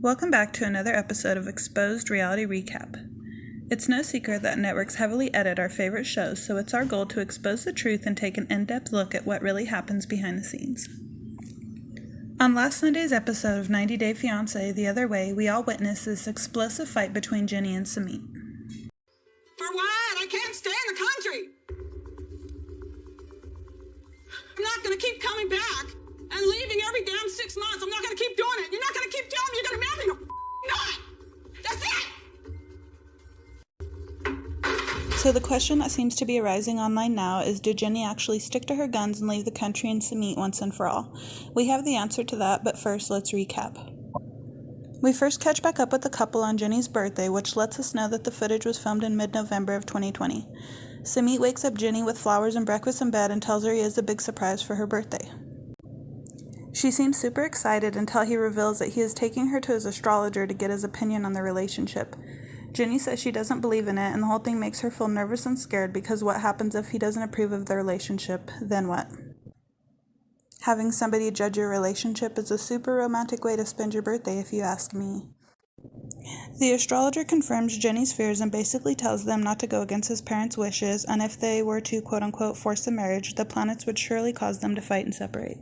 Welcome back to another episode of Exposed Reality Recap. It's no secret that networks heavily edit our favorite shows, so it's our goal to expose the truth and take an in-depth look at what really happens behind the scenes. On last Sunday's episode of 90 Day Fiance, The Other Way, we all witnessed this explosive fight between Jenny and Sumit. For what? I can't stay in the country. I'm not going to keep coming back and leaving every damn 6 months. I'm not going to keep doing it. You're not going to keep telling me you're going to marry me. You're not. That's it. So the question that seems to be arising online now is, did Jenny actually stick to her guns and leave the country and Sumit once and for all? We have the answer to that, but first let's recap. We first catch back up with the couple on Jenny's birthday, which lets us know that the footage was filmed in mid-November of 2020. Sumit wakes up Jenny with flowers and breakfast in bed and tells her he has a big surprise for her birthday. She seems super excited until he reveals that he is taking her to his astrologer to get his opinion on the relationship. Jenny says she doesn't believe in it, and the whole thing makes her feel nervous and scared because what happens if he doesn't approve of the relationship? Then what? Having somebody judge your relationship is a super romantic way to spend your birthday, if you ask me. The astrologer confirms Jenny's fears and basically tells them not to go against his parents' wishes, and if they were to quote-unquote force the marriage, the planets would surely cause them to fight and separate.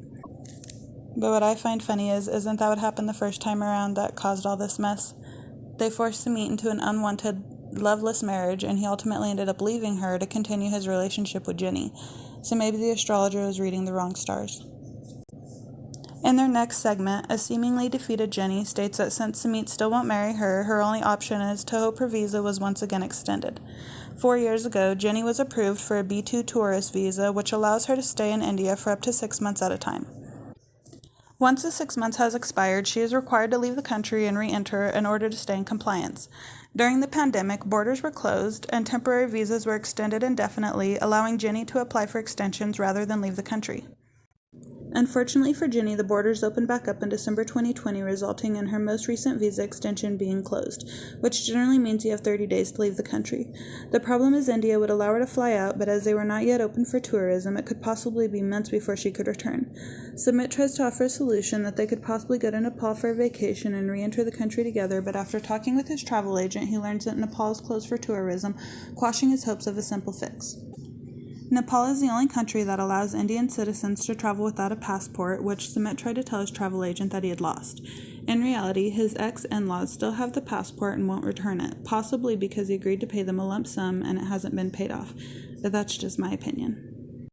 But what I find funny isn't that what happened the first time around that caused all this mess? They forced Sumit into an unwanted, loveless marriage, and he ultimately ended up leaving her to continue his relationship with Jenny. So maybe the astrologer was reading the wrong stars. In their next segment, a seemingly defeated Jenny states that since Sumit still won't marry her, her only option is to hope her visa was once again extended. 4 years ago, Jenny was approved for a B2 tourist visa, which allows her to stay in India for up to 6 months at a time. Once the 6 months has expired, she is required to leave the country and re-enter in order to stay in compliance. During the pandemic, borders were closed and temporary visas were extended indefinitely, allowing Jenny to apply for extensions rather than leave the country. Unfortunately for Jenny, the borders opened back up in December 2020, resulting in her most recent visa extension being closed, which generally means you have 30 days to leave the country. The problem is India would allow her to fly out, but as they were not yet open for tourism, it could possibly be months before she could return. Sumit tries to offer a solution that they could possibly go to Nepal for a vacation and re-enter the country together, but after talking with his travel agent, he learns that Nepal is closed for tourism, quashing his hopes of a simple fix. Nepal is the only country that allows Indian citizens to travel without a passport, which Sumit tried to tell his travel agent that he had lost. In reality, his ex-in-laws still have the passport and won't return it, possibly because he agreed to pay them a lump sum and it hasn't been paid off. But that's just my opinion.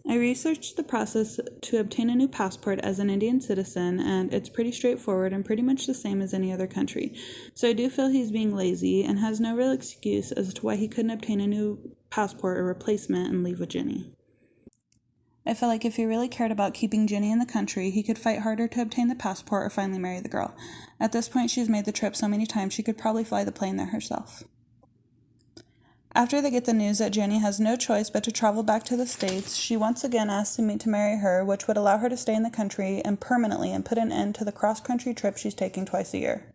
I researched the process to obtain a new passport as an Indian citizen, and it's pretty straightforward and pretty much the same as any other country. So I do feel he's being lazy and has no real excuse as to why he couldn't obtain a new passport or replacement and leave with Jenny. I feel like if he really cared about keeping Jenny in the country, he could fight harder to obtain the passport or finally marry the girl. At this point, she's made the trip so many times she could probably fly the plane there herself. After they get the news that Jenny has no choice but to travel back to the States, she once again asks Sumit to marry her, which would allow her to stay in the country and permanently and put an end to the cross-country trip she's taking twice a year.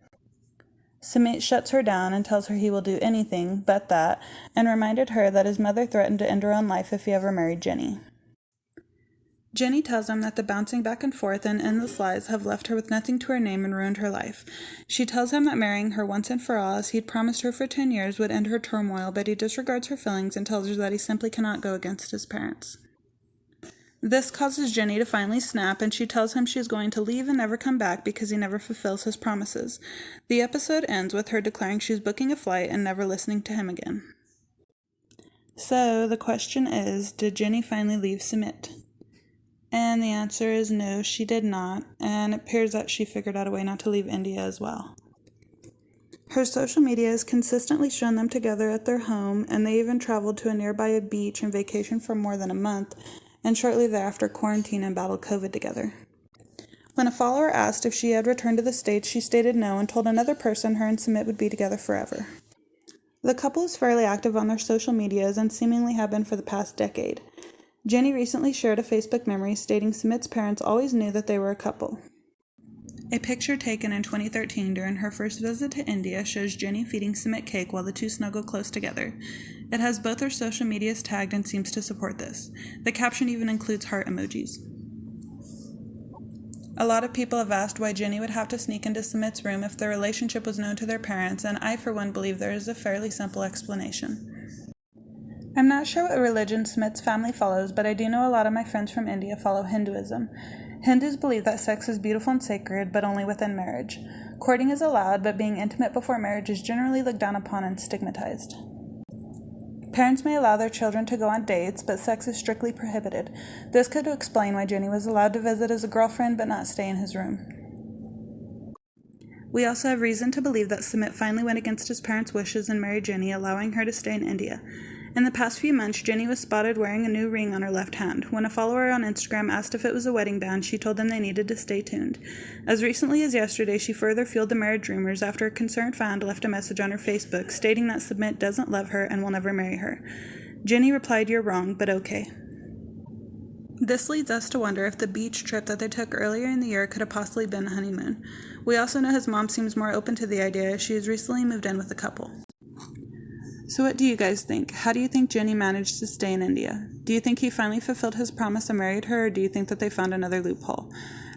Sumit shuts her down and tells her he will do anything but that, and reminded her that his mother threatened to end her own life if he ever married Jenny. Jenny tells him that the bouncing back and forth and endless lies have left her with nothing to her name and ruined her life. She tells him that marrying her once and for all, as he'd promised her for 10 years, would end her turmoil, but he disregards her feelings and tells her that he simply cannot go against his parents. This causes Jenny to finally snap, and she tells him she's going to leave and never come back because he never fulfills his promises. The episode ends with her declaring she's booking a flight and never listening to him again. So the question is, did Jenny finally leave Sumit? And the answer is no, she did not, and it appears that she figured out a way not to leave India as well. Her social media has consistently shown them together at their home, and they even traveled to a nearby beach and vacationed for more than a month, and shortly thereafter quarantined and battled COVID together. When a follower asked if she had returned to the States, she stated no and told another person her and Sumit would be together forever. The couple is fairly active on their social medias and seemingly have been for the past decade. Jenny recently shared a Facebook memory stating Sumit's parents always knew that they were a couple. A picture taken in 2013 during her first visit to India shows Jenny feeding Sumit cake while the two snuggle close together. It has both their social medias tagged and seems to support this. The caption even includes heart emojis. A lot of people have asked why Jenny would have to sneak into Sumit's room if their relationship was known to their parents, and I for one believe there is a fairly simple explanation. I'm not sure what religion Sumit's family follows, but I do know a lot of my friends from India follow Hinduism. Hindus believe that sex is beautiful and sacred, but only within marriage. Courting is allowed, but being intimate before marriage is generally looked down upon and stigmatized. Parents may allow their children to go on dates, but sex is strictly prohibited. This could explain why Jenny was allowed to visit as a girlfriend but not stay in his room. We also have reason to believe that Sumit finally went against his parents' wishes and married Jenny, allowing her to stay in India. In the past few months, Jenny was spotted wearing a new ring on her left hand. When a follower on Instagram asked if it was a wedding band, she told them they needed to stay tuned. As recently as yesterday, she further fueled the marriage rumors after a concerned fan left a message on her Facebook stating that Sumit doesn't love her and will never marry her. Jenny replied, "You're wrong, but okay." This leads us to wonder if the beach trip that they took earlier in the year could have possibly been a honeymoon. We also know his mom seems more open to the idea as she has recently moved in with the couple. So what do you guys think? How do you think Jenny managed to stay in India? Do you think he finally fulfilled his promise and married her, or do you think that they found another loophole?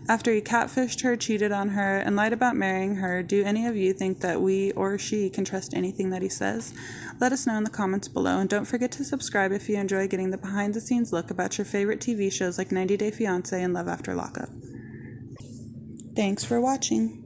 After he catfished her, cheated on her, and lied about marrying her, do any of you think that we or she can trust anything that he says? Let us know in the comments below, and don't forget to subscribe if you enjoy getting the behind-the-scenes look about your favorite TV shows like 90 Day Fiance and Love After Lockup. Thanks for watching.